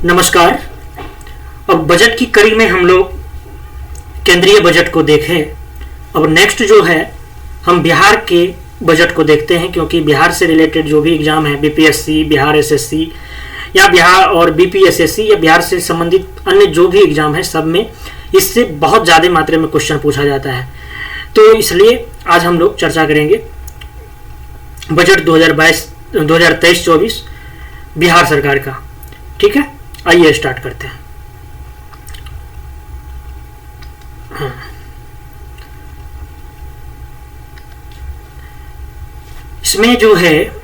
नमस्कार। अब बजट की कड़ी में हम लोग केंद्रीय बजट को देखें। अब नेक्स्ट जो है हम बिहार के बजट को देखते हैं, क्योंकि बिहार से रिलेटेड जो भी एग्जाम है, बीपीएससी, बिहार एसएससी या बिहार और बीपीएसएससी या बिहार से संबंधित अन्य जो भी एग्जाम है, सब में इससे बहुत ज़्यादा मात्रा में क्वेश्चन पूछा जाता है। तो इसलिए आज हम लोग चर्चा करेंगे बजट 2023-24 बिहार सरकार का। ठीक है, आइए स्टार्ट करते हैं। हाँ। इसमें जो है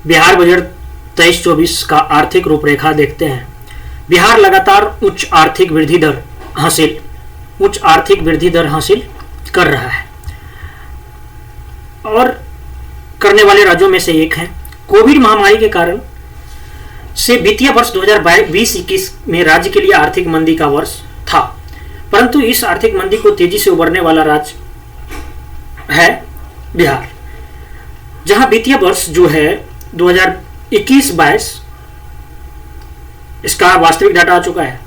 बिहार बजट 23-24 का आर्थिक रूपरेखा देखते हैं। बिहार लगातार उच्च आर्थिक वृद्धि दर हासिल कर रहा है और करने वाले राज्यों में से एक है। कोविड महामारी के कारण से वित्तीय वर्ष 2020-21 में राज्य के लिए आर्थिक मंदी का वर्ष था, परंतु इस आर्थिक मंदी को तेजी से उबरने वाला राज्य है बिहार, जहां वित्तीय वर्ष जो है 2021-22 इसका वास्तविक डाटा आ चुका है।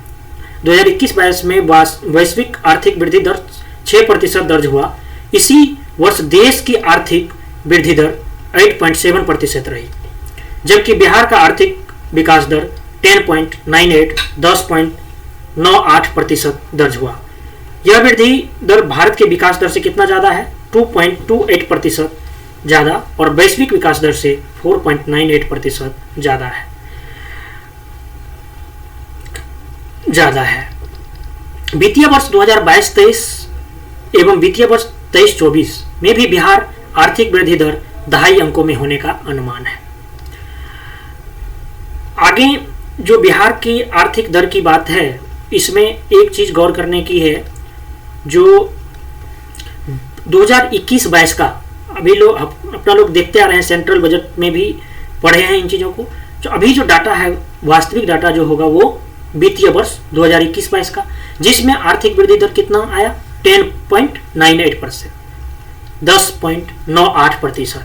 2021-22 में वैश्विक आर्थिक वृद्धि दर 6% दर्ज हुआ। इसी वर्ष देश की आर्थिक वृद्धि दर 8.7% रही, जबकि बिहार का आर्थिक विकास दर 10.98% दर्ज हुआ। यह वृद्धि दर भारत के विकास दर से कितना ज्यादा है? 2.28% ज्यादा, और वैश्विक विकास दर से 4.98% ज्यादा है। वित्तीय वर्ष 2022-23 एवं वित्तीय वर्ष 23-24 में भी बिहार आर्थिक वृद्धि दर 2.5 अंकों में होने का अनुमान है। आगे जो बिहार की आर्थिक दर की बात है, इसमें एक चीज गौर करने की है, जो 2021-22 का अभी लोग अपना लोग देखते आ रहे हैं, सेंट्रल बजट में भी पढ़े हैं इन चीजों को। जो अभी जो डाटा है, वास्तविक डाटा जो होगा वो वित्तीय वर्ष 2021-22 का, जिसमें आर्थिक वृद्धि दर कितना आया? 10.98%, 10.98%,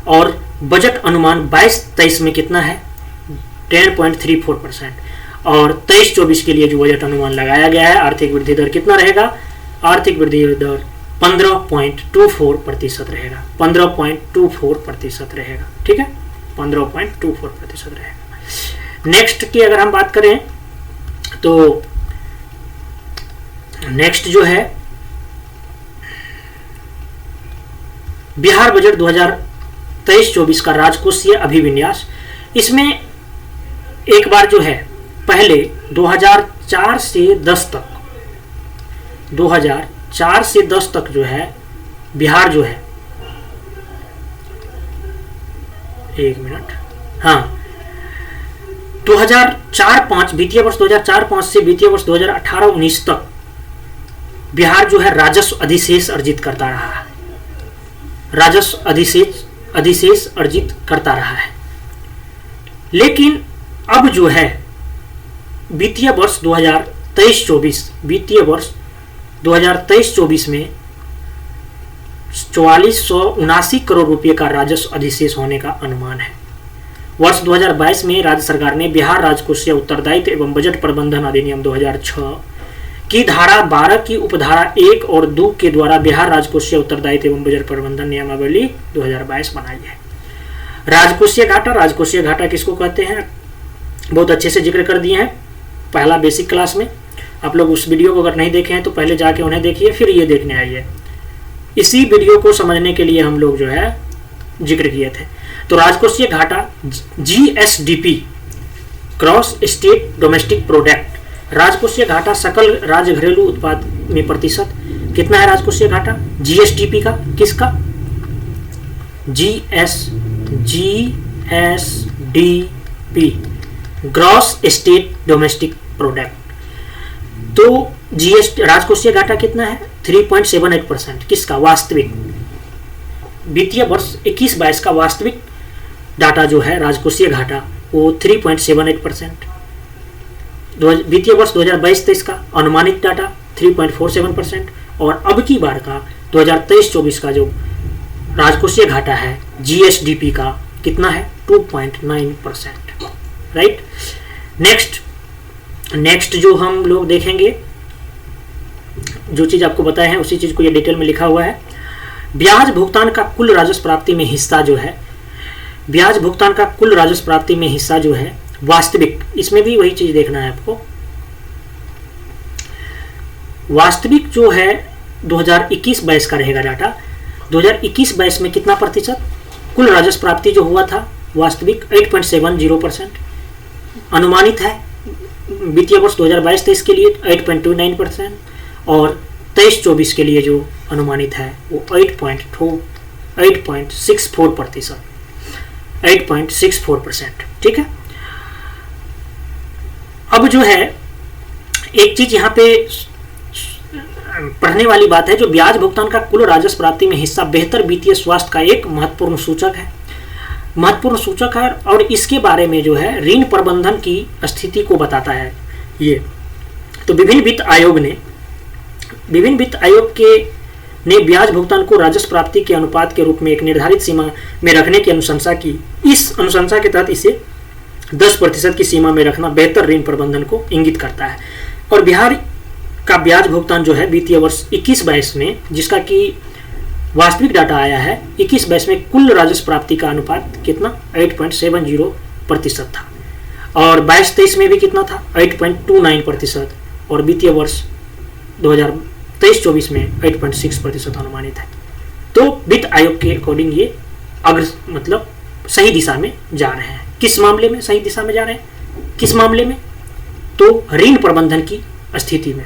और बजट अनुमान 22-23 में कितना है? 10.34%, और 23-24 के लिए जो बजट अनुमान लगाया गया है, आर्थिक वृद्धि दर कितना रहेगा? आर्थिक वृद्धि दर 15.24% रहेगा। 15.24% रहेगा। ठीक है, 15.24% रहेगा। नेक्स्ट की अगर हम बात करें तो नेक्स्ट जो है बिहार बजट 2023-24 का राजकोषीय अभिविन्यास। इसमें एक बार जो है पहले 2004 से 10 तक जो है बिहार जो है, एक मिनट, हाँ, 2004-05 वित्तीय वर्ष 2004-05 से वित्तीय वर्ष 2018-19 तक बिहार जो है राजस्व अधिशेष अर्जित करता रहा है। राजस्व अधिशेष अर्जित करता रहा है। लेकिन अब जो है वित्तीय वर्ष 2023-24 में 4479 करोड़ रुपए का राजस्व अधिशेष होने का अनुमान है। वर्ष 2022 में राज्य सरकार ने बिहार राजकोषीय उत्तरदायित्व एवं बजट प्रबंधन अधिनियम 2006 की धारा 12 की उपधारा 1 और 2 के द्वारा बिहार राजकोषीय उत्तरदायित्व एवं बजट प्रबंधन नियमावली 2022 बनाई है। राजकोषीय घाटा किसको कहते हैं, बहुत अच्छे से जिक्र कर दिए हैं पहला बेसिक क्लास में। आप लोग उस वीडियो को अगर नहीं देखे हैं तो पहले जाके उन्हें देखिए, फिर ये देखने आइए। इसी वीडियो को समझने के लिए हम लोग जो है जिक्र किए थे। तो राजकोषीय घाटा GSDP, gross state domestic product, राजकोषीय घाटा सकल राज्य घरेलू उत्पाद में प्रतिशत कितना है? राजकोषीय घाटा GSDP का, किसका? GSDP, gross state domestic product. तो राजकोषीय घाटा कितना है? 3.78%। किसका? वास्तविक। वित्तीय वर्ष 21-22 का वास्तविक डाटा जो है राजकोषीय घाटा वो 3.78%। वित्तीय वर्ष 2022-23 का अनुमानित डाटा 3.47% और अब की बार का 2023-24 का जो राजकोषीय घाटा है जीएसडीपी का कितना है 2.9%। राइट। नेक्स्ट जो हम लोग देखेंगे, जो चीज आपको बताया है उसी चीज को ये डिटेल में लिखा हुआ है। ब्याज भुगतान का कुल राजस्व प्राप्ति में हिस्सा जो है, ब्याज भुगतान का कुल राजस्व प्राप्ति में हिस्सा जो है वास्तविक, इसमें भी वही चीज देखना है आपको। वास्तविक जो है 2021-22 का रहेगा डाटा। 2021-22 में कितना प्रतिशत कुल राजस्व प्राप्ति जो हुआ था वास्तविक 8.70%। अनुमानित है वित्तीय वर्ष 2022-23 के लिए 8.29% और 23-24 के लिए जो अनुमानित है वो 8.64%। ठीक है। अब जो है एक चीज यहाँ पे पढ़ने वाली बात है, जो ब्याज भुगतान का कुल राजस्व प्राप्ति में हिस्सा बेहतर वित्तीय स्वास्थ्य का एक महत्वपूर्ण सूचक है और इसके बारे में जो है ऋण प्रबंधन की स्थिति को बताता है ये। तो विभिन्न वित्त आयोग ने ब्याज भुगतान को राजस्व प्राप्ति के अनुपात के रूप में एक निर्धारित सीमा में रखने की अनुशंसा की। इस अनुशंसा के तहत इसे 10% की सीमा में रखना बेहतर ऋण प्रबंधन को इंगित करता है। और बिहार का ब्याज भुगतान जो है वित्तीय वर्ष 21-22 में, जिसका कि वास्तविक डाटा आया है 21-22 में, कुल राजस्व प्राप्ति का अनुपात कितना 8.70% था और 22-23 में भी कितना था 8.29% और वित्तीय वर्ष 2023-24 में 8.6% अनुमानित है। तो वित्त आयोग के अकॉर्डिंग ये मतलब सही दिशा में जा रहे हैं। किस मामले में सही दिशा में जा रहे हैं, किस मामले में, तो ऋण प्रबंधन की स्थिति में।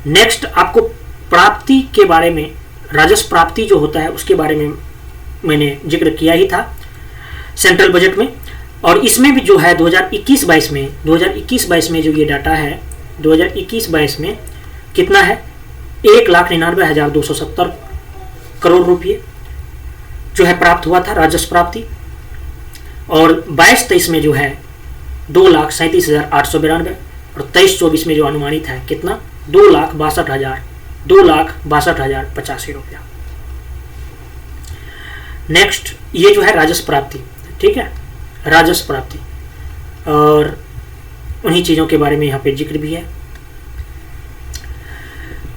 नेक्स्ट आपको प्राप्ति के बारे में, राजस्व प्राप्ति जो होता है उसके बारे में मैंने जिक्र किया ही था सेंट्रल बजट में। और इसमें भी जो है 2021-22 में जो ये डाटा है 2021-22 में कितना है 1,99,270 करोड़ रुपये जो है प्राप्त हुआ था राजस्व प्राप्ति। और 22-23 में जो है 2,37,892 और 23-24 में जो अनुमानित है कितना 2,62,085 रुपया। नेक्स्ट ये जो है राजस्व प्राप्ति, ठीक है, राजस्व प्राप्ति, और उन्हीं चीजों के बारे में यहाँ पे जिक्र भी है।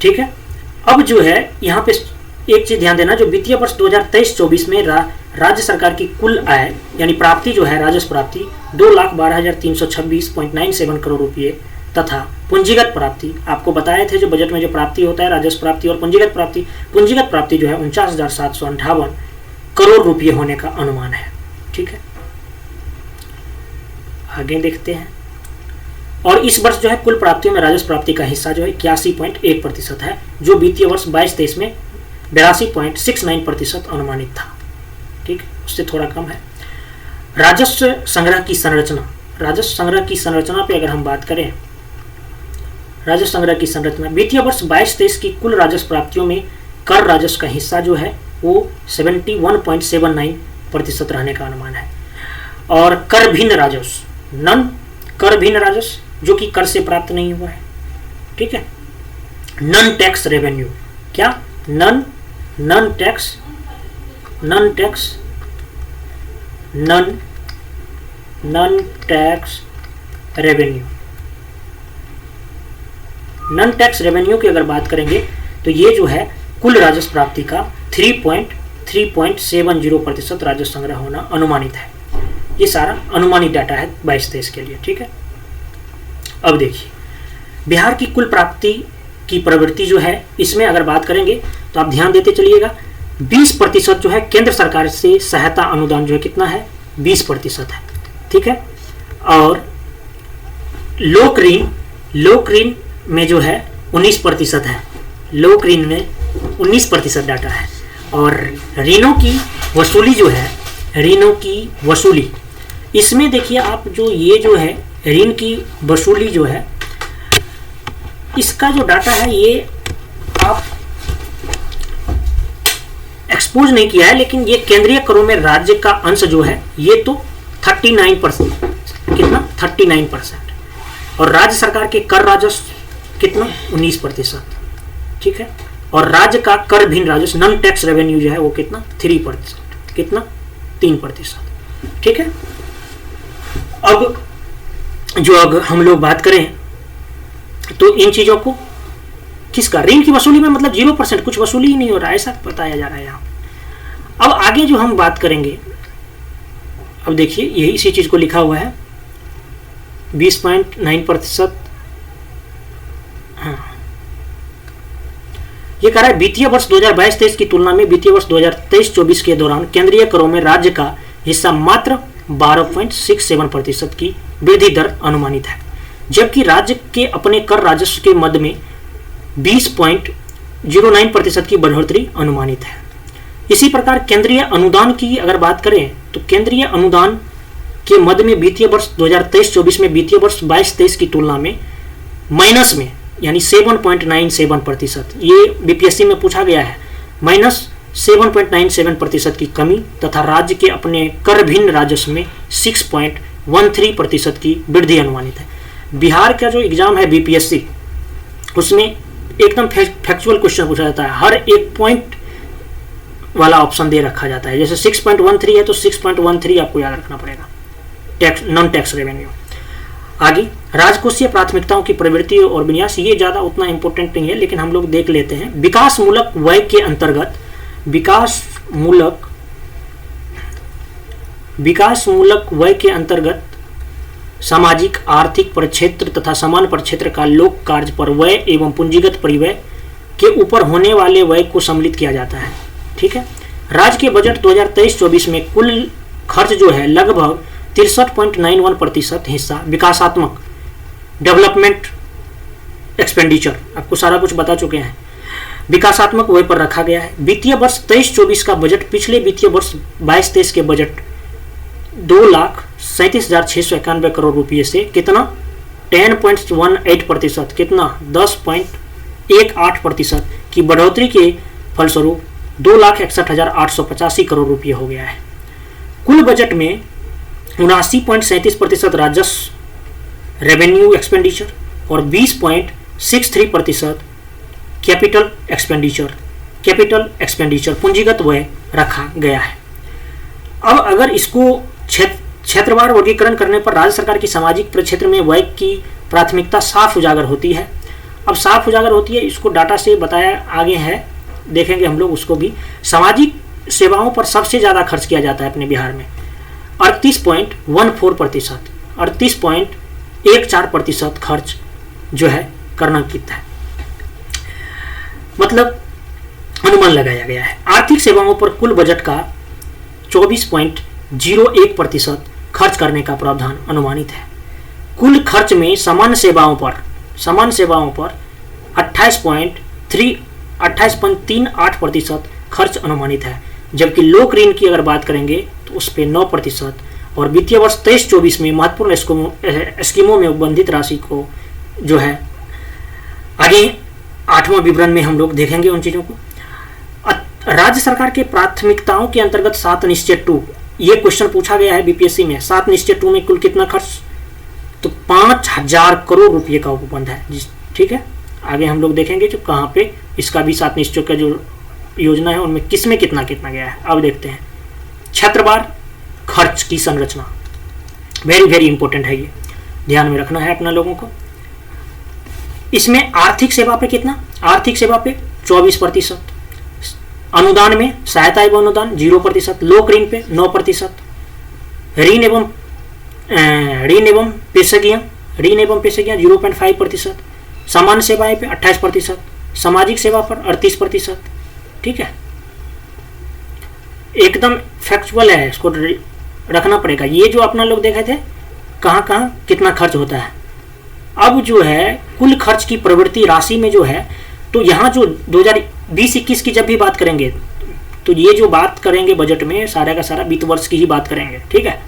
ठीक है। अब जो है यहाँ पे एक चीज ध्यान देना, जो वित्तीय वर्ष 2023-24 में राज्य सरकार की कुल आय यानी प्राप्ति जो है राजस्व प्राप्ति 2,12,326.97 करोड़ रुपये तथा पूंजीगत प्राप्ति, आपको बताए थे जो बजट में जो प्राप्ति होता है राजस्व प्राप्ति और पूंजीगत प्राप्ति जो है 49,758 करोड़ रुपये होने का अनुमान है। ठीक है, आगे देखते हैं। और इस वर्ष जो है कुल प्राप्तियों में राजस्व प्राप्ति का हिस्सा जो है 81.1% है, जो वित्तीय वर्ष 22-23 में 82.69% अनुमानित था। ठीक, उससे थोड़ा कम है। राजस्व संग्रह की संरचना पे अगर हम बात करें, राजस्व संग्रह की संरचना वित्तीय वर्ष 22-23 की कुल राजस्व प्राप्तियों में कर राजस्व का हिस्सा जो है वो 71.79% रहने का अनुमान है। और कर भिन्न राजस्व जो कि कर से प्राप्त नहीं हुआ है, ठीक है, नॉन टैक्स रेवेन्यू, क्या नॉन टैक्स रेवेन्यू की अगर बात करेंगे तो ये जो है कुल राजस्व प्राप्ति का 3.70% राजस्व संग्रह होना अनुमानित है। ये सारा अनुमानित डाटा है 22-23 के लिए। ठीक है, अब देखिए बिहार की कुल प्राप्ति की प्रवृत्ति जो है, इसमें अगर बात करेंगे तो आप ध्यान देते चलिएगा 20% जो है केंद्र सरकार से सहायता अनुदान जो है कितना है 20% है। ठीक है, और लोक ऋण में जो है 19% है, लोक ऋण में 19% डाटा है। और ऋणों की वसूली इसमें देखिए आप, जो ये जो है ऋण की वसूली जो है, इसका जो डाटा है ये आप एक्सपोज नहीं किया है, लेकिन ये केंद्रीय करों में राज्य का अंश जो है ये तो 39%, कितना 39%। और राज्य सरकार के कर राजस्व कितना 19%, ठीक है। और राज्य का कर भिन्न राजस्व नॉन टैक्स रेवेन्यू जो है वो कितना 3%, कितना 3%, ठीक है। अब जो अगर हम लोग बात करें तो इन चीजों को किसका ऋण की वसूली में मतलब 0%, कुछ वसूली ही नहीं हो रहा है, ऐसा बताया जा रहा है यहाँ। अब आगे जो हम बात करेंगे, अब देखिए यही इसी चीज को लिखा हुआ है 20.9%। हाँ, ये कह रहा है वित्तीय वर्ष 2022-23 की तुलना में वित्तीय वर्ष 2023-24 के दौरान केंद्रीय करों में राज्य का हिस्सा मात्र 12.67% की वृद्धि दर अनुमानित है, जबकि राज्य के अपने कर राजस्व के मद में 20.09% की बढ़ोतरी अनुमानित है। इसी प्रकार केंद्रीय अनुदान की अगर बात करें तो केंद्रीय अनुदान के मद में वित्तीय वर्ष 2023-24 में वित्तीय वर्ष 22-23 की तुलना में माइनस में यानी 7.97%, ये बीपीएससी में पूछा गया है, -7.97% की कमी तथा राज्य के अपने कर भिन्न राजस्व में 6.13% की वृद्धि अनुमानित है। बिहार का जो एग्जाम है बीपीएससी, उसमें एकदम फैक्चुअल क्वेश्चन पूछा जाता है, हर एक पॉइंट वाला ऑप्शन दे रखा जाता है। जैसे 6.13 है तो 6.13 आपको याद रखना पड़ेगा, टैक्स नॉन टैक्स रेवेन्यू। आगे राजकोषीय प्राथमिकताओं की प्रवृत्ति और विन्यास, ये ज़्यादा उतना इंपॉर्टेंट नहीं है, लेकिन हम लोग देख लेते हैं। विकासमूलक व्यय के अंतर्गत विकासमूलक व्यय के अंतर्गत सामाजिक आर्थिक परिक्षेत्र तथा समान परिक्षेत्र का लोक कार्य पर व्यय एवं पूंजीगत परिव्यय के ऊपर होने वाले व्यय को सम्मिलित किया जाता है, ठीक है। राज्य के बजट 2023-24 में कुल खर्च जो है लगभग 63.91% हिस्सा विकासात्मक डेवलपमेंट एक्सपेंडिचर, आपको सारा कुछ बता चुके हैं, विकासात्मक व्यय पर रखा गया है। वित्तीय वर्ष 23-24 का बजट पिछले वित्तीय वर्ष 22-23 के बजट 2,37,691 करोड़ रुपये से कितना 10.18%, कितना 10.18% की बढ़ोतरी के फलस्वरूप 2,61,885 करोड़ रुपये हो गया है। कुल बजट में 79.37% राजस्व रेवेन्यू एक्सपेंडिचर और 20.63% कैपिटल एक्सपेंडिचर पूंजीगत व्यय रखा गया है। अब अगर इसको क्षेत्रवार वर्गीकरण करने पर राज्य सरकार की सामाजिक परिक्षेत्र में व्यय की प्राथमिकता साफ उजागर होती है। अब साफ उजागर होती है, इसको डाटा से बताया आगे है, देखेंगे हम लोग उसको भी। सामाजिक सेवाओं पर सबसे ज़्यादा खर्च किया जाता है अपने बिहार में 38.14%, 38.14% खर्च जो है करना कितना है, मतलब अनुमान लगाया गया है। आर्थिक सेवाओं पर कुल बजट का 24.01% खर्च करने का प्रावधान अनुमानित है। कुल खर्च में सामान्य सेवाओं पर 28.38% खर्च अनुमानित है, जबकि लोक ऋण की अगर बात करेंगे तो उस पर 9% और वित्तीय वर्ष 23-24 में महत्वपूर्ण स्कीमों में उपबंधित राशि को जो है आगे 8वां विवरण में हम लोग देखेंगे उन चीज़ों को। राज्य सरकार के प्राथमिकताओं के अंतर्गत 7 निश्चय 2, ये क्वेश्चन पूछा गया है बीपीएससी में। 7 निश्चय 2 में कुल कितना खर्च, तो 5,000 करोड़ रुपये का उपबंध है, ठीक है। आगे हम लोग देखेंगे जो कहाँ पे इसका भी 7 निश्चय का जो योजना है उनमें किसमें कितना कितना गया है। अब देखते हैं क्षेत्रवार खर्च की संरचना, वेरी वेरी इंपॉर्टेंट है, ये ध्यान में रखना है अपना लोगों को। इसमें आर्थिक सेवा पे कितना, आर्थिक सेवा पे 24%, अनुदान में सहायता एवं अनुदान 0%, लोक ऋण पे 9%, ऋण एवं पेशगियां 0.5%, सामान्य सेवाएं पे 28%, सामाजिक सेवा पर 38%, ठीक है। एकदम फैक्चुअल है, इसको रखना पड़ेगा। ये जो अपना लोग देखे थे कहाँ कहाँ कितना खर्च होता है। अब जो है कुल खर्च की प्रवृत्ति राशि में जो है, तो यहाँ जो 2020-21 की जब भी बात करेंगे तो ये जो बात करेंगे बजट में सारा का सारा वित्त वर्ष की ही बात करेंगे, ठीक है।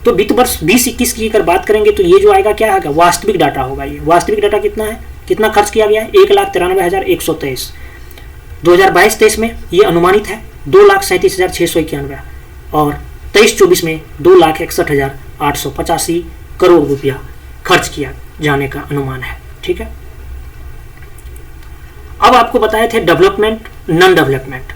तो वित्त वर्ष 20-21 की अगर बात करेंगे तो ये जो आएगा क्या आएगा, वास्तविक डाटा होगा। ये वास्तविक डाटा कितना है, कितना खर्च किया गया है, 1,93,123। 2022-23 में ये अनुमानित है 2,37,691 और 23-24 में 2,61,885 करोड़ रुपया खर्च किया जाने का अनुमान है। ठीक है, अब आपको बताए थे development, non development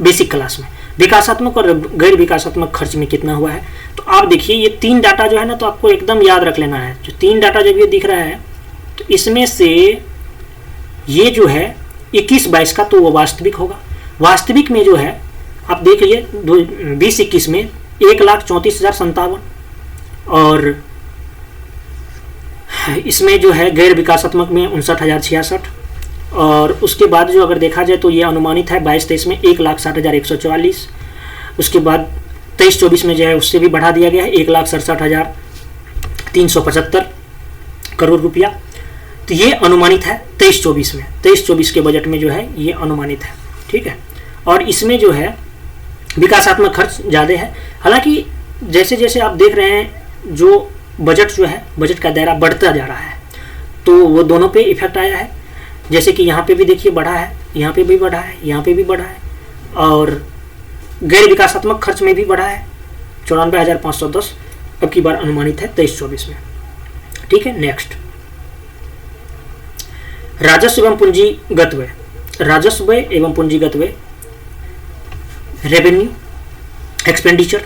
basic class में, विकासात्मक और गैर विकासात्मक खर्च में कितना हुआ है। तो आप देखिए ये 3 डाटा जो है ना, तो आपको एकदम याद रख लेना है। जो 3 डाटा जब ये दिख रहा है तो इसमें से ये जो है 21-22 का तो वो वास्तविक होगा। वास्तविक में जो है आप देख लीजिए 20-21 में 1,34,57 और इसमें जो है गैर विकासात्मक में 59,066 और उसके बाद जो अगर देखा जाए तो ये अनुमानित है 22-23 में 1,60,144। उसके बाद 23-24 में जो है उससे भी बढ़ा दिया गया है 1,67,375 करोड़ रुपया। तो ये अनुमानित है 23-24 में, 23-24 के बजट में जो है ये अनुमानित है। ठीक है, और इसमें जो है विकासात्मक खर्च ज़्यादा है। हालांकि जैसे जैसे आप देख रहे हैं जो बजट जो है, बजट का दायरा बढ़ता जा रहा है, तो वो दोनों पे इफेक्ट आया है। जैसे कि यहाँ पे भी देखिए बढ़ा है, यहाँ पे भी बढ़ा है, यहाँ पे भी बढ़ा है और गैर विकासात्मक खर्च में भी बढ़ा है 94,510 अब की बार अनुमानित है 23-24 में। ठीक है, नेक्स्ट राजस्व एवं पूंजीगत व्यय। राजस्व एवं पूंजीगत व्यय, revenue expenditure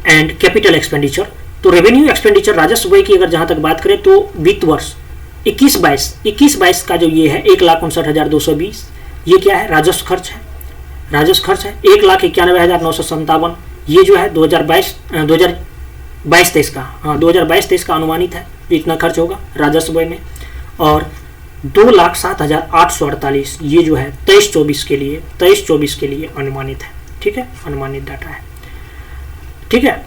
and capital expenditure. तो रेवेन्यू एक्सपेंडिचर राजस्व व्यय की अगर जहां तक बात करें तो वित्त वर्ष 21-22 का जो ये है 1,59,220, ये क्या है, राजस्व खर्च है। राजस्व खर्च है 1,91,957, ये जो है 2022-23 का, हाँ 2022-23 का अनुमानित है इतना खर्च होगा राजस्व व्यय में। और 2,07,848 ये जो है 23-24 के लिए अनुमानित है। ठीक है, अनुमानित डाटा है। ठीक है,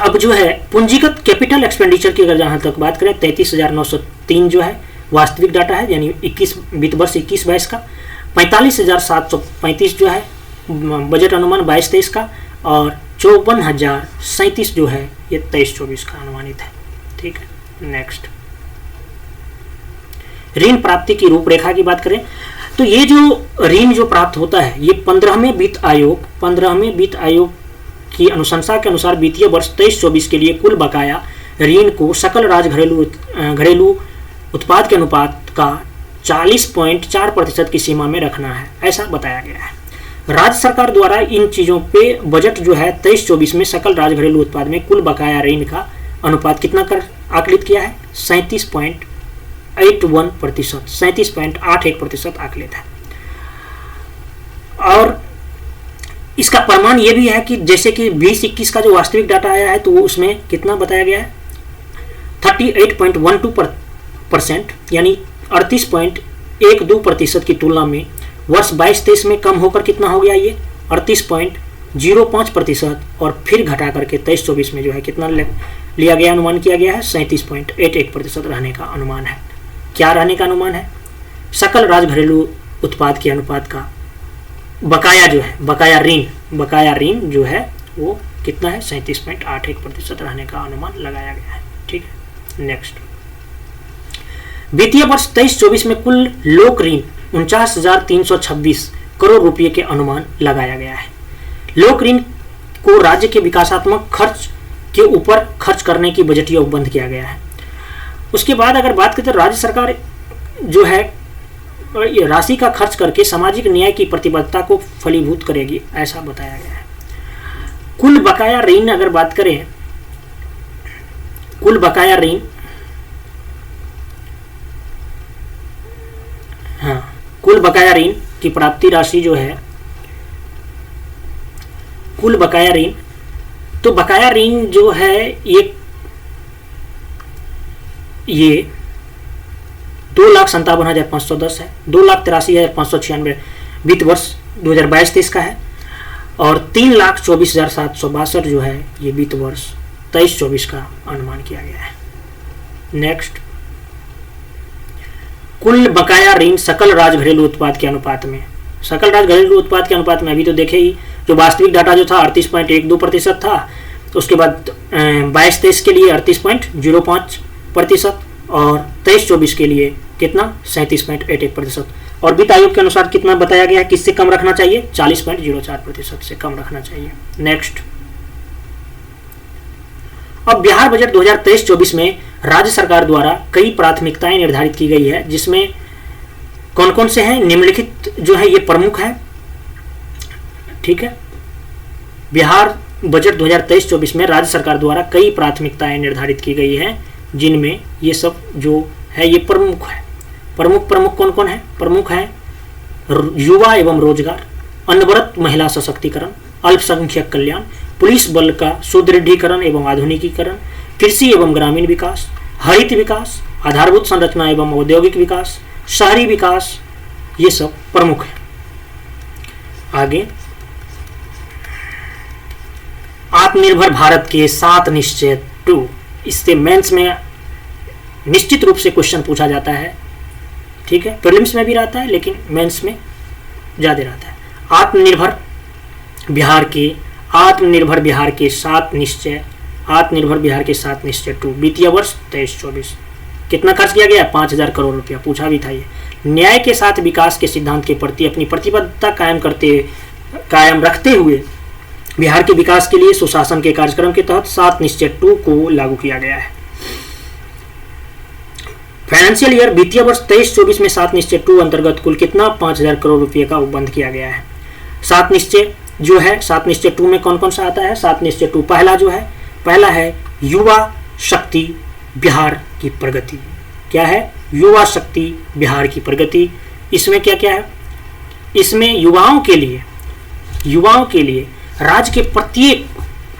अब जो है पूंजीगत कैपिटल एक्सपेंडिचर की अगर जहां तक बात करें 33,903 जो है वास्तविक डाटा है, यानी 21 वित्त वर्ष 21-22 का। 45,735 जो है बजट अनुमान 22-23 का और 54,037 जो है ये 23-24 का अनुमानित है। ठीक है, नेक्स्ट ऋण प्राप्ति की रूपरेखा की बात करें तो ये जो ऋण जो प्राप्त होता है ये 15वें वित्त आयोग की अनुशंसा के अनुसार वित्तीय वर्ष 23-24 के लिए कुल बकाया ऋण को सकल राज्य घरेलू उत्पाद के अनुपात का 40.4% की सीमा में रखना है, ऐसा बताया गया है। राज्य सरकार द्वारा इन चीज़ों पे बजट जो है 23-24 में सकल राज्य घरेलू उत्पाद में कुल बकाया ऋण का अनुपात कितना कर आकलित किया है, 37.81%, 37.81% आकलित है। और इसका प्रमाण ये भी है कि जैसे कि 20-21 का जो वास्तविक डाटा आया है तो वो उसमें कितना बताया गया है 38.12%, यानी 38.12% की तुलना में वर्ष 22-23 में कम होकर कितना हो गया ये 38.05% और फिर घटा करके 23-24 में जो है कितना लिया गया, अनुमान किया गया है 37.81% रहने का अनुमान है। क्या रहने का अनुमान है, सकल राज्य घरेलू उत्पाद के अनुपात का बकाया जो है, बकाया ऋण जो है वो कितना है 37.81% रहने का अनुमान लगाया गया है। ठीक है, नेक्स्ट वित्तीय वर्ष 23-24 में कुल लोक ऋण 49,326 करोड़ रुपए के अनुमान लगाया गया है। लोक ऋण को राज्य के विकासात्मक खर्च के ऊपर खर्च करने की बजटीय उपबंध किया गया है। उसके बाद अगर बात करें तो राज्य सरकार जो है राशि का खर्च करके सामाजिक न्याय की प्रतिबद्धता को फलीभूत करेगी, ऐसा बताया गया है। कुल बकाया ऋण अगर बात करें, कुल बकाया ऋण, हाँ कुल बकाया ऋण की प्राप्ति राशि जो है, कुल बकाया ऋण, तो बकाया ऋण जो है ये 2,57,510 है, 2,83,596 वित्त वर्ष 2022-23 का है और 3,24,762 जो है ये वित्त वर्ष 23-24 का अनुमान किया गया है। नेक्स्ट कुल बकाया ऋण सकल राज्य घरेलू उत्पाद के अनुपात में, सकल राज्य घरेलू उत्पाद के अनुपात में अभी तो देखे ही जो वास्तविक डाटा जो था 38.12% था, तो उसके बाद 22-23 के लिए 38.05% और 23-24 के लिए कितना 37.81% और वित्त आयोग के अनुसार कितना बताया गया है, किससे कम रखना चाहिए 40.04% से कम रखना चाहिए। नेक्स्ट अब बिहार बजट 2023-24 में राज्य सरकार द्वारा कई प्राथमिकताएं निर्धारित की गई है, जिसमें कौन कौन से हैं, निम्नलिखित जो है ये प्रमुख है। ठीक है, बिहार बजट 2023-24 में राज्य सरकार द्वारा कई प्राथमिकताएं निर्धारित की गई हैं, जिनमें ये सब जो है ये प्रमुख है। प्रमुख कौन कौन है? प्रमुख है युवा एवं रोजगार, अनवरत महिला सशक्तिकरण, अल्पसंख्यक कल्याण, पुलिस बल का सुदृढ़ीकरण एवं आधुनिकीकरण, कृषि एवं ग्रामीण विकास, हरित विकास, आधारभूत संरचना एवं औद्योगिक विकास, शहरी विकास, ये सब प्रमुख है। आगे, आत्मनिर्भर भारत के 7 निश्चय 2, इससे मेंस में निश्चित रूप से क्वेश्चन पूछा जाता है। ठीक है, प्रीलिम्स में भी रहता है लेकिन मेंस में ज्यादा रहता है। आत्मनिर्भर बिहार के 7 निश्चय, आत्मनिर्भर बिहार के 7 निश्चय 2, वित्तीय वर्ष 23-24। कितना खर्च किया गया? 5,000 करोड़ रुपया, पूछा भी था ये। न्याय के साथ विकास के सिद्धांत के प्रति अपनी प्रतिबद्धता कायम रखते हुए बिहार के विकास के लिए सुशासन के कार्यक्रम के तहत 7 निश्चय 2 को लागू किया गया है। फाइनेंशियल ईयर वित्तीय वर्ष 23-24 में 7 निश्चय 2 अंतर्गत कुल कितना 5,000 करोड़ रुपए का उपबंध किया गया है। 7 निश्चय जो है, 7 निश्चय 2 में कौन कौन सा आता है? 7 निश्चय 2 पहला है युवा शक्ति बिहार की प्रगति। क्या है? युवा शक्ति बिहार की प्रगति। इसमें क्या क्या है? इसमें युवाओं के लिए राज्य के प्रत्येक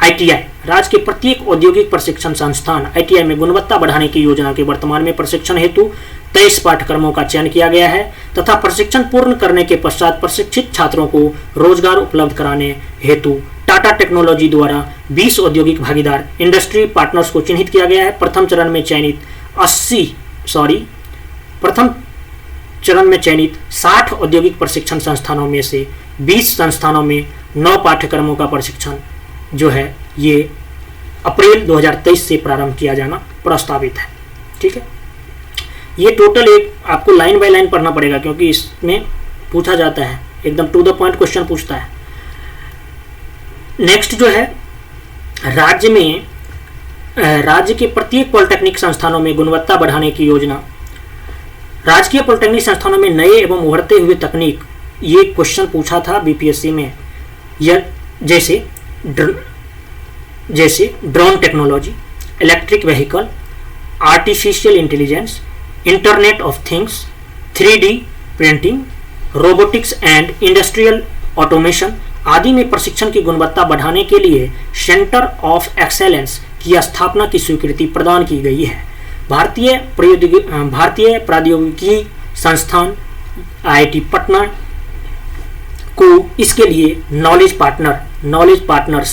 ITI, राज्य के प्रत्येक औद्योगिक प्रशिक्षण संस्थान ITI में गुणवत्ता बढ़ाने की योजना के वर्तमान में प्रशिक्षण हेतु 23 पाठ्यक्रमों का चयन किया गया है तथा प्रशिक्षण पूर्ण करने के पश्चात प्रशिक्षित छात्रों को रोजगार उपलब्ध कराने हेतु टाटा टेक्नोलॉजी द्वारा 20 औद्योगिक भागीदार इंडस्ट्री पार्टनर्स को चिन्हित किया गया है। प्रथम चरण में चयनित 60 औद्योगिक प्रशिक्षण संस्थानों में से 20 संस्थानों में 9 पाठ्यक्रमों का प्रशिक्षण जो है ये अप्रैल 2023 से प्रारंभ किया जाना प्रस्तावित है। ठीक है, ये टोटल एक आपको लाइन बाय लाइन पढ़ना पड़ेगा क्योंकि इसमें पूछा जाता है, एकदम टू द पॉइंट क्वेश्चन पूछता है। नेक्स्ट जो है, राज्य के प्रत्येक पॉलिटेक्निक संस्थानों में गुणवत्ता बढ़ाने की योजना। राजकीय पॉलिटेक्निक संस्थानों में नए एवं उभरते हुए तकनीक, ये क्वेश्चन पूछा था बीपीएससी में। यह जैसे drone technology, electric vehicle, artificial intelligence, internet of things, 3D printing, robotics and industrial automation आदि में प्रशिक्षण की गुणवत्ता बढ़ाने के लिए सेंटर ऑफ एक्सेलेंस की स्थापना की स्वीकृति प्रदान की गई है। भारतीय प्रौद्योगिकी संस्थान IIT पटना को इसके लिए नॉलेज पार्टनर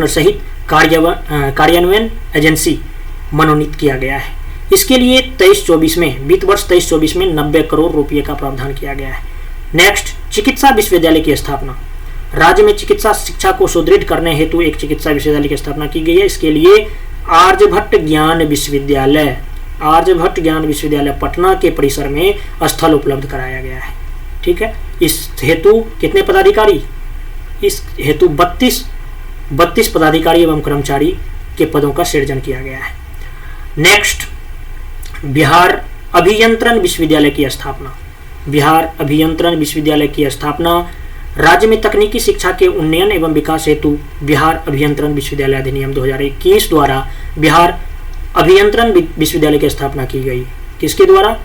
सहित कार्यान्वयन एजेंसी मनोनीत किया गया है। इसके लिए 23-24 में, वित्त वर्ष 23-24 में 90 करोड़ रुपए का प्रावधान किया गया है। नेक्स्ट, चिकित्सा विश्वविद्यालय की स्थापना। राज्य में चिकित्सा शिक्षा को सुदृढ़ करने हेतु एक चिकित्सा विश्वविद्यालय की स्थापना की गई है। इसके लिए आर्यभट्ट ज्ञान विश्वविद्यालय पटना के परिसर में स्थल उपलब्ध कराया गया है। ठीक है, इस हेतु कितने पदाधिकारी? इस हेतु 32 पदाधिकारी एवं कर्मचारी के पदों का सृजन किया गया है। नेक्स्ट, बिहार अभियंत्रण विश्वविद्यालय की स्थापना। राज्य में तकनीकी शिक्षा के उन्नयन एवं विकास हेतु बिहार अभियंत्रण विश्वविद्यालय अधिनियम 2021 द्वारा बिहार अभियंत्रण विश्वविद्यालय की स्थापना की गई। किसके द्वारा?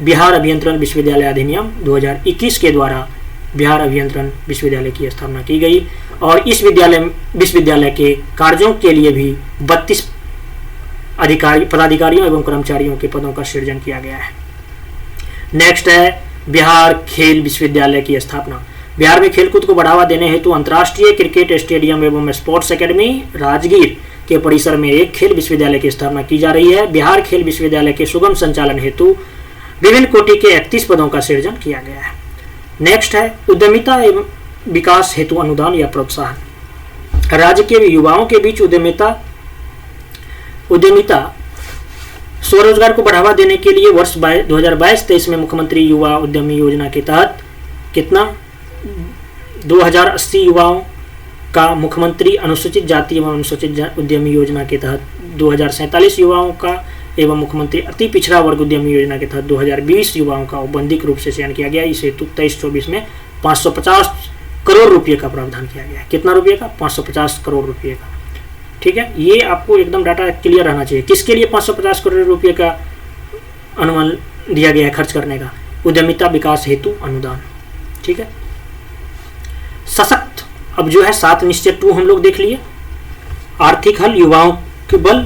बिहार अभियंत्रण विश्वविद्यालय अधिनियम 2021 के द्वारा बिहार अभियंत्रण विश्वविद्यालय की स्थापना की गई और इस विश्वविद्यालय के कार्यों के लिए भी 32 पदाधिकारियों एवं कर्मचारियों के पदों का सृजन किया गया है। नेक्स्ट है बिहार खेल विश्वविद्यालय की स्थापना। बिहार में खेलकूद को बढ़ावा देने हेतु अंतर्राष्ट्रीय क्रिकेट स्टेडियम एवं स्पोर्ट्स एकेडमी राजगीर के परिसर में एक खेल विश्वविद्यालय की स्थापना की जा रही है। बिहार खेल विश्वविद्यालय के सुगम संचालन हेतु विभिन्न कोटि के 31 पदों का सृजन किया गया है। नेक्स्ट है उद्यमिता एवं विकास हेतु अनुदान या प्रोत्साहन। राज्य के युवाओं के बीच उद्यमिता स्वरोजगार को बढ़ावा देने के लिए वर्ष 2022-23 में मुख्यमंत्री युवा उद्यमी योजना के तहत कितना 2080 युवाओं का मुख्यमंत्री अनुसूचित जाति एवं अनुसूचित उद्यमी योजना के तहत, 2047 युवाओं का एवं मुख्यमंत्री अति पिछड़ा वर्ग उद्यमी योजना के तहत 2020 युवाओं का औपबंधिक रूप से चयन किया गया। इस हेतु 23-24 में 550 करोड़ रुपए का प्रावधान किया गया है। कितना रुपये का? 550 करोड़ रुपए का। ठीक है, ये आपको एकदम डाटा क्लियर रहना चाहिए। किसके लिए 550 करोड़ रुपए का अनुमान दिया गया है खर्च करने का? उद्यमिता विकास हेतु अनुदान। ठीक है, सशक्त, अब जो है 7 निश्चय 2 हम लोग देख लिए। आर्थिक हल, युवाओं के बल।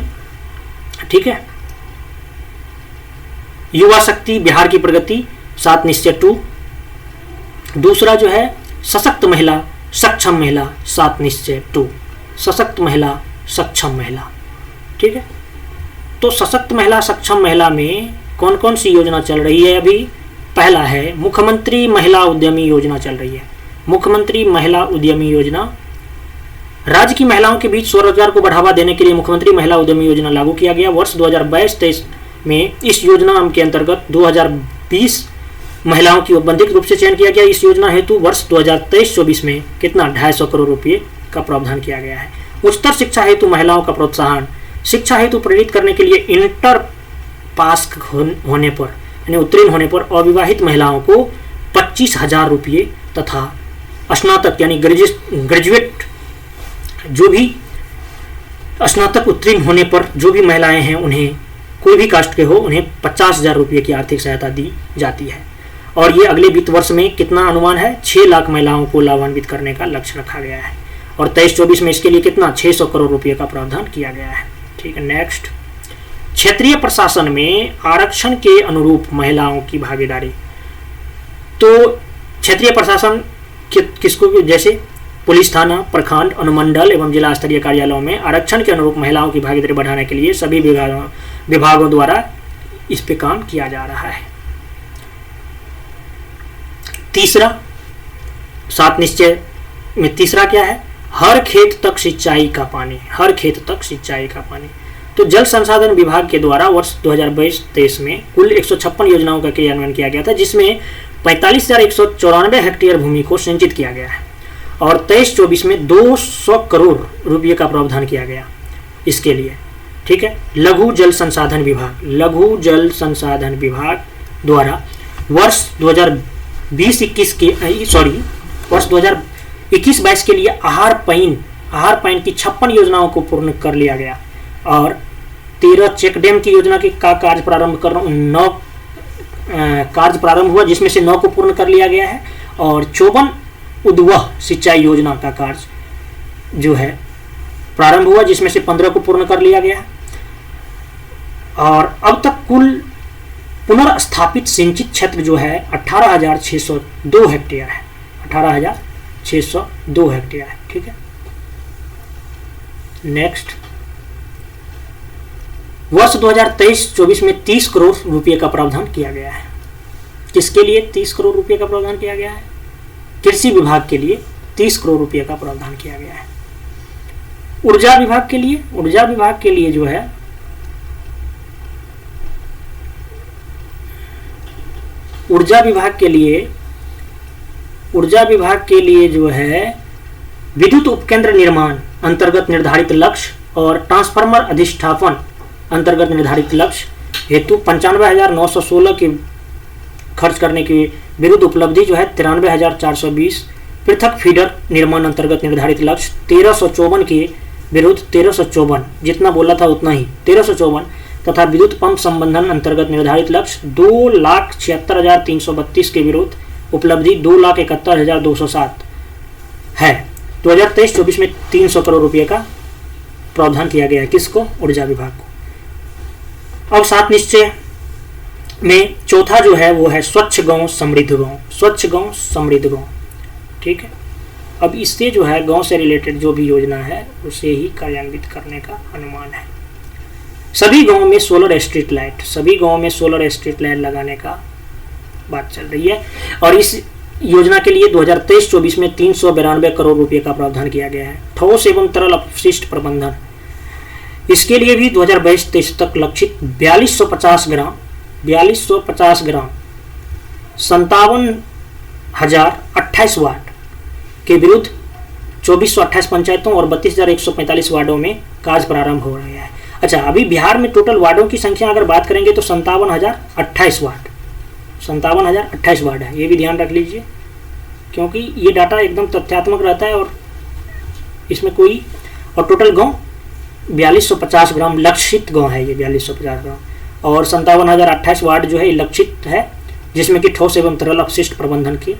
ठीक है, युवा शक्ति, बिहार की प्रगति, 7 निश्चय 2। दूसरा जो है सशक्त महिला, सक्षम महिला, 7 निश्चय 2। सशक्त महिला, सक्षम महिला। ठीक है, तो सशक्त महिला, सक्षम महिला में कौन कौन सी योजना चल रही है अभी? पहला है मुख्यमंत्री महिला उद्यमी योजना चल रही है। मुख्यमंत्री महिला उद्यमी योजना, राज्य की महिलाओं के बीच स्वरोजगार को बढ़ावा देने के लिए मुख्यमंत्री महिला उद्यमी योजना लागू किया गया। वर्ष 2022-23 में इस योजना के अंतर्गत 2020 महिलाओं की औपबंधिक रूप से चयन किया गया। इस योजना हेतु वर्ष 2023-24 में कितना? 250 करोड़ रुपए का प्रावधान किया गया है। उच्चतर शिक्षा हेतु महिलाओं का प्रोत्साहन, शिक्षा हेतु प्रेरित करने के लिए इंटर पास होने पर यानी उत्तीर्ण होने पर अविवाहित महिलाओं को 25,000 रुपये तथा स्नातक यानी ग्रेजुएट जो भी स्नातक उत्तीर्ण होने पर जो भी महिलाएं हैं उन्हें, कोई भी कास्ट के हो, उन्हें 50,000 रुपये की आर्थिक सहायता दी जाती है। और ये अगले वित्त वर्ष में कितना अनुमान है? 6 लाख महिलाओं को लाभान्वित करने का लक्ष्य रखा गया है। और 23-24 में इसके लिए कितना? 600 करोड़ रुपये का प्रावधान किया गया है। ठीक है, नेक्स्ट, क्षेत्रीय प्रशासन में आरक्षण के अनुरूप महिलाओं की भागीदारी। तो क्षेत्रीय प्रशासन किसको, जैसे पुलिस थाना, प्रखंड, अनुमंडल एवं जिला स्तरीय कार्यालयों में आरक्षण के अनुरूप महिलाओं की भागीदारी बढ़ाने के लिए सभी विभागों द्वारा इस पे काम किया जा रहा है। तीसरा, 7 निश्चय में तीसरा क्या है? हर खेत तक सिंचाई का पानी। हर खेत तक सिंचाई का पानी। तो जल संसाधन विभाग के द्वारा वर्ष 2022-23 में कुल 156 योजनाओं का क्रियान्वयन किया गया था, जिसमें 45,194 हेक्टेयर भूमि को सिंचित किया गया है। और 23-24 में 200 करोड़ रुपये का प्रावधान किया गया इसके लिए। ठीक है, लघु जल संसाधन विभाग, लघु जल संसाधन विभाग द्वारा वर्ष 2021 के वर्ष 2021-22 के लिए आहार पाइन की 56 योजनाओं को पूर्ण कर लिया गया। और 13 चेक डैम की योजना का कार्य प्रारंभ कर 9 कार्य प्रारंभ हुआ, जिसमें से 9 को पूर्ण कर लिया गया है। और 54 उद्वह सिंचाई योजना का कार्य जो है प्रारंभ हुआ, जिसमें से 15 को पूर्ण कर लिया गया है। और अब तक कुल पुनर्स्थापित सिंचित क्षेत्र जो है 18,602 हेक्टेयर है। 18,602 हेक्टेयर है। ठीक है, नेक्स्ट, वर्ष 2023-24 में 30 करोड़ रुपए का प्रावधान किया गया है। किसके लिए 30 करोड़ रुपए का प्रावधान किया गया है? कृषि विभाग के लिए 30 करोड़ रुपए का प्रावधान किया गया है। ऊर्जा विभाग के लिए जो है ऊर्जा विभाग के लिए जो है विद्युत उपकेंद्र निर्माण अंतर्गत निर्धारित लक्ष्य और ट्रांसफार्मर अधिष्ठापन अंतर्गत निर्धारित लक्ष्य हेतु 95,916 के खर्च करने की विरुद्ध उपलब्धि जो है 93,420। पृथक फीडर निर्माण अंतर्गत निर्धारित लक्ष्य 1354 के विरुद्ध 1354, जितना बोला था उतना ही 1354 तथा विद्युत पंप संबंधन अंतर्गत निर्धारित लक्ष्य 2,76,332 के विरुद्ध उपलब्धि 2,71,207 है। 2023-24 में 300 करोड़ रुपए का प्रावधान किया गया है। किसको? ऊर्जा विभाग को। अब 7 निश्चय में चौथा जो है वो है स्वच्छ गांव समृद्ध गांव। स्वच्छ गांव समृद्ध गांव। ठीक है, अब इससे जो है गांव से रिलेटेड जो भी योजना है उसे ही कार्यान्वित करने का अनुमान है। सभी गांवों में सोलर स्ट्रीट लाइट लगाने का बात चल रही है। और इस योजना के लिए 2023-24 में 392 करोड़ रुपए का प्रावधान किया गया है। ठोस एवं तरल अपशिष्ट प्रबंधन, इसके लिए भी 2022-23 तक लक्षित 4250 ग्राम 57,028 वाट के विरुद्ध 2428 पंचायतों और 32,145 वार्डों में कार्य प्रारंभ हो रहा है। अच्छा, अभी बिहार में टोटल वार्डों की संख्या अगर बात करेंगे तो 57,028 वार्ड है। ये भी ध्यान रख लीजिए, क्योंकि ये डाटा एकदम तथ्यात्मक रहता है और इसमें कोई, और टोटल गांव 4250 ग्राम लक्षित गांव है, ये 4250 ग्राम, और 57,028 वार्ड जो है लक्षित है, जिसमें कि ठोस एवं तरल अपशिष्ट प्रबंधन के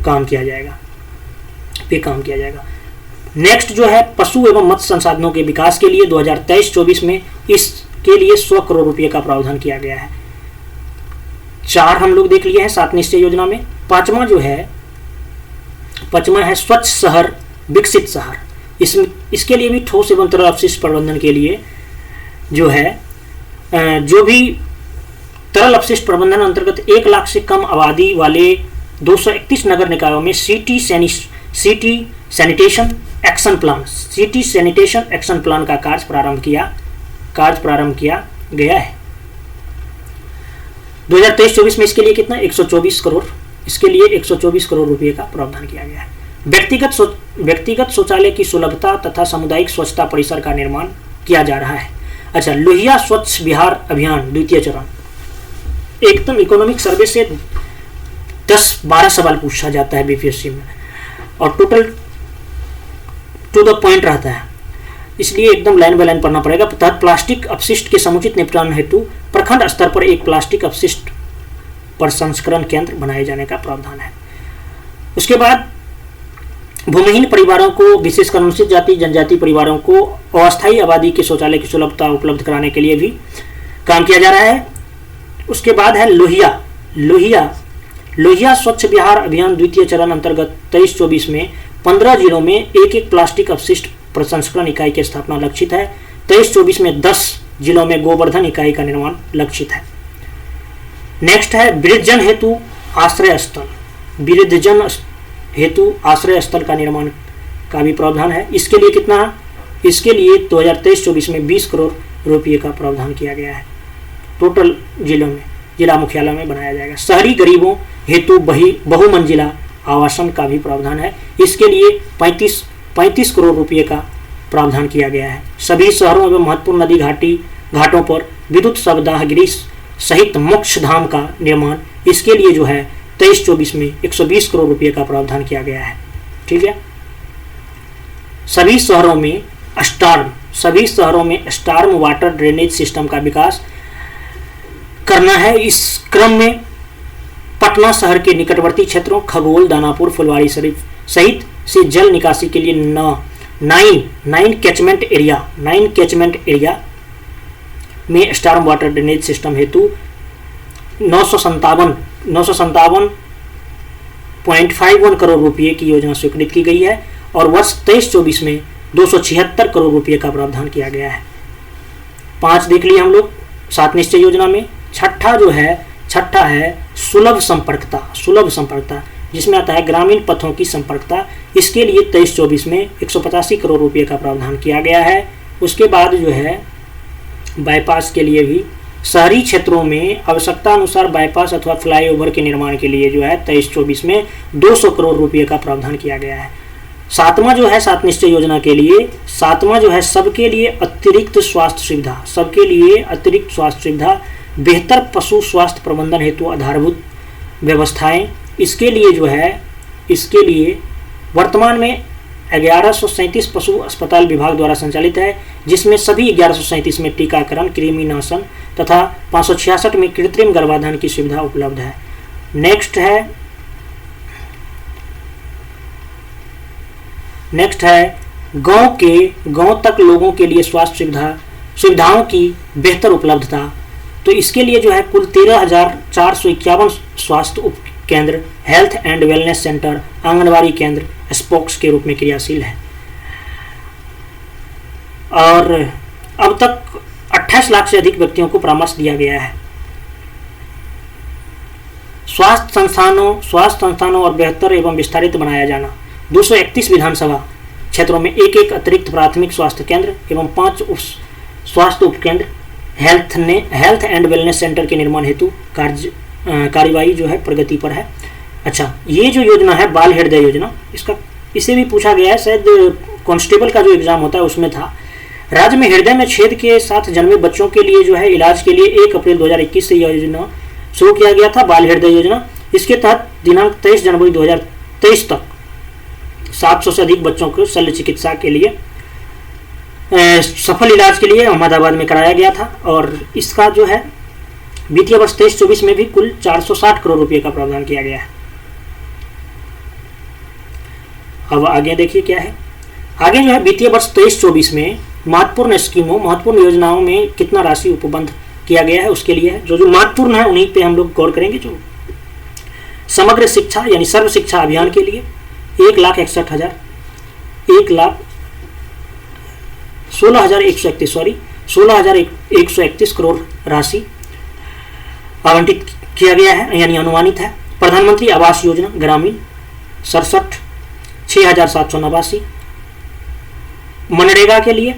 काम किया जाएगा। नेक्स्ट जो है पशु एवं मत्स्य संसाधनों के विकास के लिए 2023-24 में इसके लिए 100 करोड़ रुपए का प्रावधान किया गया है। 4 हम लोग देख लिए हैं 7 निश्चय योजना में। पांचवा है स्वच्छ शहर विकसित शहर। इसके लिए भी ठोस एवं तरल अपशिष्ट प्रबंधन के लिए जो है जो भी तरल अपशिष्ट प्रबंधन अंतर्गत 1 लाख से कम आबादी वाले 231 नगर निकायों में सिटी सैनिटेशन एक्शन प्लान का कार्य प्रारंभ किया गया है। 2023-24 में इसके लिए कितना 124 करोड़ रुपए का प्रावधान किया गया है। व्यक्तिगत शौचालय की सुलभता तथा सामुदायिक स्वच्छता परिसर का निर्माण किया जा रहा है। अच्छा, लोहिया स्वच्छ बिहार अभियान द्वितीय चरण, एकदम इकोनॉमिक सर्वे से 10-12 सवाल पूछा जाता है बीपीएससी में, और टोटल टू द पॉइंट रहता है, इसलिए एकदम लाइन बाय लाइन पढ़ना पड़ेगा। तहत प्लास्टिक अपशिष्ट के समुचित निपटान हेतु प्रखंड स्तर पर एक प्लास्टिक अपशिष्ट प्रसंस्करण केंद्र बनाए जाने का प्रावधान है। उसके बाद भूमिहीन परिवारों को, विशेषकर अनुसूचित जाति जनजाति परिवारों को अस्थायी आबादी के शौचालय की सुलभता उपलब्ध कराने के लिए भी काम किया जा रहा है। उसके बाद है लोहिया स्वच्छ बिहार अभियान द्वितीय चरण अंतर्गत 23-24 में 15 जिलों में एक प्लास्टिक अपशिष्ट प्रसंस्करण इकाई की स्थापना लक्षित है। 23-24 में 10 जिलों में गोवर्धन इकाई का निर्माण लक्षित है। नेक्स्ट है वृद्धजन हेतु आश्रय स्थल का निर्माण का भी प्रावधान है। इसके लिए कितना है? इसके लिए 2023-24 में 20 करोड़ रुपये का प्रावधान किया गया है। टोटल जिलों में, जिला मुख्यालय में बनाया जाएगा। शहरी गरीबों हेतु बहुमंजिला आवासन का भी प्रावधान है। इसके लिए 35 करोड़ रुपये का प्रावधान किया गया है। सभी शहरों एवं महत्वपूर्ण नदी घाटों पर विद्युत शवदाह गृह सहित मोक्ष धाम का निर्माण, इसके लिए जो है 23-24 में 120 करोड़ रुपये का प्रावधान किया गया है। ठीक है। सभी शहरों में स्टार्म वाटर ड्रेनेज सिस्टम का विकास करना है। इस क्रम में पटना शहर के निकटवर्ती क्षेत्रों खगोल, दानापुर, फुलवारी शरीफ सहित से जल निकासी के लिए 9 कैचमेंट एरिया में स्टार्म वाटर ड्रेनेज सिस्टम हेतु 957.51 करोड़ रुपये की योजना स्वीकृत की गई है और वर्ष 23-24 में 276 करोड़ रुपये का प्रावधान किया गया है। 5 देख लिए हम लोग 7 निश्चय योजना में। छठा है सुलभ संपर्कता, जिसमें आता है ग्रामीण पथों की संपर्कता। इसके लिए 23-24 में 185 करोड़ रुपये का प्रावधान किया गया है। उसके बाद जो है बाईपास के लिए भी शहरी क्षेत्रों में आवश्यकता अनुसार बाईपास अथवा फ्लाईओवर के निर्माण के लिए जो है 23-24 में 200 करोड़ रुपये का प्रावधान किया गया है। 7वां जो है 7 निश्चय योजना के लिए, 7वां जो है सबके लिए अतिरिक्त स्वास्थ्य सुविधा, बेहतर पशु स्वास्थ्य प्रबंधन हेतु आधारभूत व्यवस्थाएं। इसके लिए वर्तमान में 1137 पशु अस्पताल विभाग द्वारा संचालित है, जिसमें सभी 1137 में टीकाकरण, कृमिनाशन तथा 566 में कृत्रिम गर्भाधान की सुविधा उपलब्ध है। नेक्स्ट है गांव तक लोगों के लिए स्वास्थ्य सुविधाओं की बेहतर उपलब्धता। तो इसके लिए जो है कुल 13,451 स्वास्थ्य उप केंद्र, health and wellness centre, anganwadi केंद्र स्पोक्स के रूप में क्रियाशील है। और अब तक 28 लाख से अधिक व्यक्तियों को परामर्श दिया गया है। स्वास्थ्य संस्थानों और बेहतर एवं विस्तारित बनाया जाना। 231 विधानसभा क्षेत्रों में एक अतिरिक्त प्राथमिक स्वास्थ्य केंद्र एवं 5 स्वास्थ्य उपकेंद्र, हेल्थ एंड वेलनेस सेंटर के निर्माण हेतु कार्यवाही जो है प्रगति पर है। अच्छा, ये जो योजना है बाल हृदय योजना, इसे भी पूछा गया है, शायद कांस्टेबल का जो एग्जाम होता है उसमें था। राज्य में हृदय में छेद के साथ जन्मे बच्चों के लिए जो है इलाज के लिए 1 अप्रैल 2021 से यह योजना शुरू किया गया था, बाल हृदय योजना। इसके तहत दिनांक 23 जनवरी 2023 तक 700 से अधिक बच्चों को शल्य चिकित्सा के लिए सफल इलाज के लिए अहमदाबाद में कराया गया था। और इसका जो है वित्तीय वर्ष 23-24 में भी कुल 460 करोड़ रुपए का प्रावधान किया गया है। अब आगे देखिए क्या है। आगे जो है वित्तीय वर्ष 23-24 में महत्वपूर्ण स्कीमों, महत्वपूर्ण योजनाओं में कितना राशि उपबंध किया गया है उसके लिए है। जो महत्वपूर्ण है उन्हीं पे हम लोग गौर करेंगे। जो समग्र शिक्षा यानी सर्व शिक्षा अभियान के लिए 16,131 करोड़ राशि आवंटित किया गया है यानी अनुमानित है। प्रधानमंत्री आवास योजना ग्रामीण 67,789। मनरेगा के लिए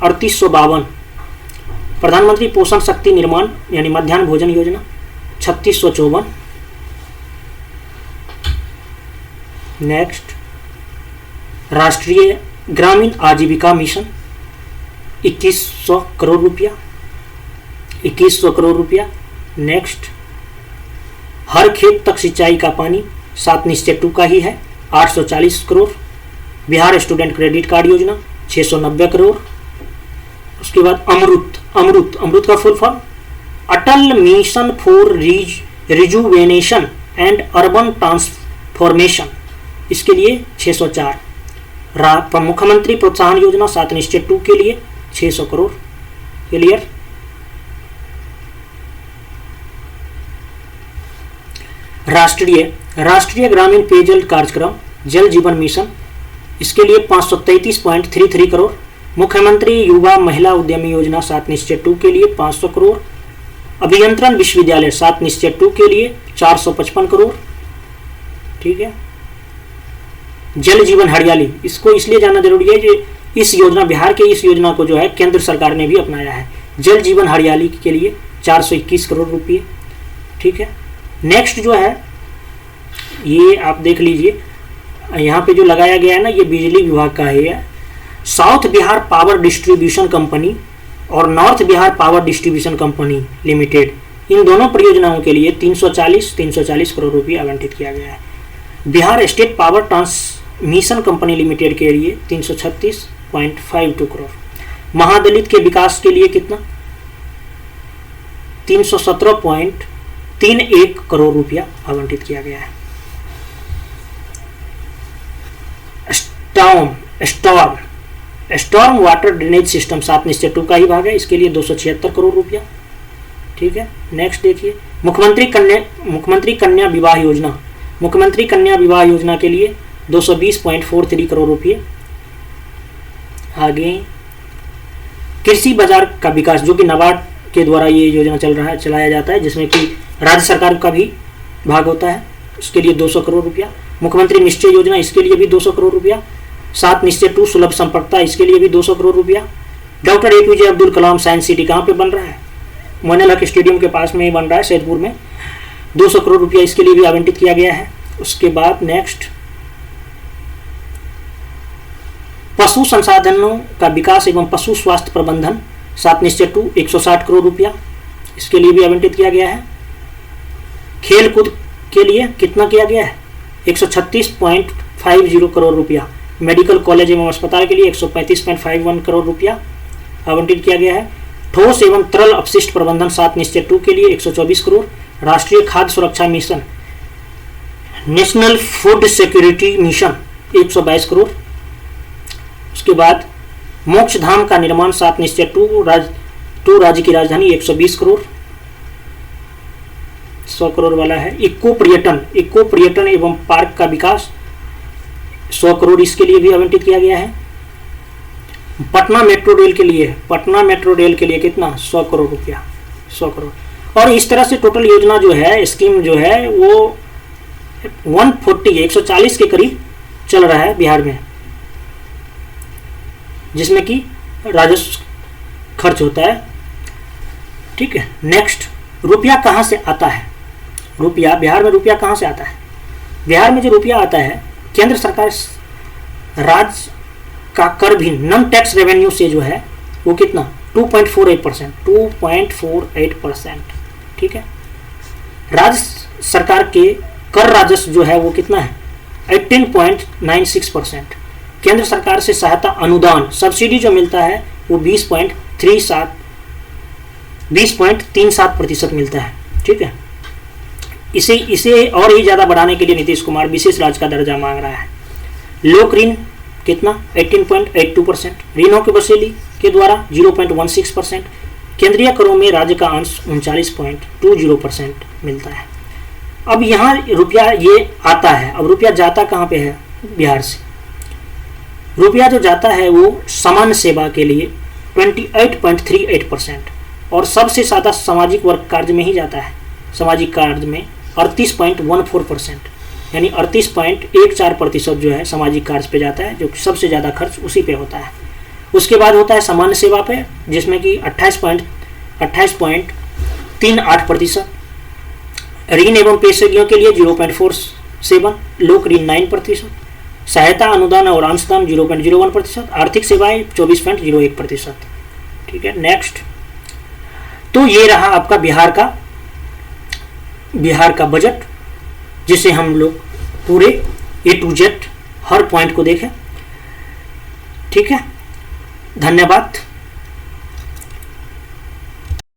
3852। प्रधानमंत्री पोषण शक्ति निर्माण यानी मध्याह्न भोजन योजना 3654। नेक्स्ट, राष्ट्रीय ग्रामीण आजीविका मिशन 2100 करोड़ रुपया, 2100 करोड़ रुपया। नेक्स्ट, हर खेत तक सिंचाई का पानी 7 निश्चय 2 का ही है 840 crore. Bihar student credit card योजना 690 करोड़। उसके बाद अमृत का full form Atal mission for rejuvenation and urban transformation, इसके लिए 604। मुख्यमंत्री प्रोत्साहन योजना 7 निश्चय 2 के लिए 600 करोड़। क्लियर। राष्ट्रीय ग्रामीण पेयजल कार्यक्रम जल जीवन मिशन, इसके लिए 533.33 करोड़। मुख्यमंत्री युवा महिला उद्यमी योजना 7 निश्चय 2 के लिए 500 करोड़। अभियंत्रण विश्वविद्यालय 7 निश्चय 2 के लिए 455 करोड़। ठीक है। जल जीवन हरियाली, इसको इसलिए जानना जरूरी है कि इस योजना, बिहार के इस योजना को जो है केंद्र सरकार ने भी अपनाया है। जल जीवन हरियाली के लिए 421 करोड़ रुपये। ठीक है। नेक्स्ट जो है ये आप देख लीजिए, यहाँ पे जो लगाया गया है ना, ये बिजली विभाग का है। South Bihar power distribution company और north Bihar power distribution company limited, इन दोनों परियोजनाओं के लिए 340 करोड़ रुपये आवंटित किया गया है। Bihar state power transmission company limited के लिए 336.52 करोड़। महादलित के विकास के लिए कितना 317.31 करोड़ रुपया आवंटित किया गया है। स्टॉर्म वाटर ड्रेनेज सिस्टम 7 निश्चय 2 का ही भाग है, इसके लिए 276 करोड़ रुपया। ठीक है। नेक्स्ट देखिए, मुख्यमंत्री कन्या विवाह योजना, मुख्यमंत्री कन्या विवाह योजना के लिए 220.43 करोड़ रुपये। आगे कृषि बाजार का विकास, जो कि नाबार्ड के द्वारा ये योजना चलाया जाता है, जिसमें कि राज्य सरकार का भी भाग होता है, उसके लिए 200 करोड़ रुपया। मुख्यमंत्री निश्चय योजना, इसके लिए भी 200 करोड़ रुपया। 7 निश्चय 2 सुलभ संपर्कता, इसके लिए भी 200 करोड़ रुपया। Doctor APJ Abdul Kalam science city कहाँ पे बन रहा है, मोइनुल हक स्टेडियम के पास में बन रहा है, सैदपुर में। 200 करोड़ रुपया इसके लिए भी आवंटित किया गया है। उसके बाद नेक्स्ट, पशु संसाधनों का विकास एवं पशु स्वास्थ्य प्रबंधन 7 निश्चय 2 160 करोड़ रुपया, इसके लिए भी आवंटित किया गया है। खेल कूद के लिए कितना किया गया है 136.50 करोड़ रुपया। मेडिकल कॉलेज एवं अस्पताल के लिए 135.51 करोड़ रुपया आवंटित किया गया है। ठोस एवं तरल अपशिष्ट प्रबंधन 7 निश्चय 2 के लिए 124 करोड़। राष्ट्रीय खाद्य सुरक्षा mission, national food security mission 122 crore. उसके बाद मोक्ष धाम का निर्माण 7 निश्चय 2 राज्य की राजधानी 120 करोड़, 100 करोड़ वाला है। इको पर्यटन एवं पार्क का विकास 100 करोड़, इसके लिए भी आवंटित किया गया है। पटना मेट्रो रेल के लिए कितना 100 करोड़ रुपया, 100 करोड़। और इस तरह से टोटल योजना जो है, स्कीम जो है वो 140 के करीब चल रहा है बिहार में, जिसमें कि राजस्व खर्च होता है। ठीक है। नेक्स्ट, रुपया कहाँ से आता है, रुपया, बिहार में रुपया कहाँ से आता है? बिहार में जो रुपया आता है, केंद्र सरकार राज्य का कर भी नॉन टैक्स रेवेन्यू से जो है वो कितना 2.48%, ठीक है। राज्य सरकार के कर राजस्व जो है वो कितना है 18.96%। केंद्र सरकार से सहायता अनुदान सब्सिडी जो मिलता है वो 20.37% मिलता है, ठीक है। इसे और ही ज्यादा बढ़ाने के लिए नीतीश कुमार विशेष राज्य का दर्जा मांग रहा है। लोक ऋण कितना 18.82%, ऋणों की वसूली के द्वारा 0.16%, केंद्रीय करों में राज्य का अंश 39.20% मिलता है। अब यहाँ रुपया ये आता है, अब रुपया जाता कहाँ पे है? बिहार से। रुपया जो जाता है वो सामान्य सेवा के लिए 28.38% और सबसे ज़्यादा सामाजिक वर्ग कार्य में ही जाता है। सामाजिक कार्य में 38.14%, यानी 38.14% जो है सामाजिक कार्य पे जाता है, जो सबसे ज़्यादा खर्च उसी पे होता है। उसके बाद होता है सामान्य सेवा पे, जिसमें कि 28.38%, ऋण एवं पेशगियों के लिए 0.47%, लोक ऋण 9%, सहायता अनुदान और अंशदान 0.01%, आर्थिक सेवाएं 24.01%, ठीक है। नेक्स्ट, तो ये रहा आपका बिहार का बजट, जिसे हम लोग पूरे A to Z her point को देखें, ठीक है। धन्यवाद।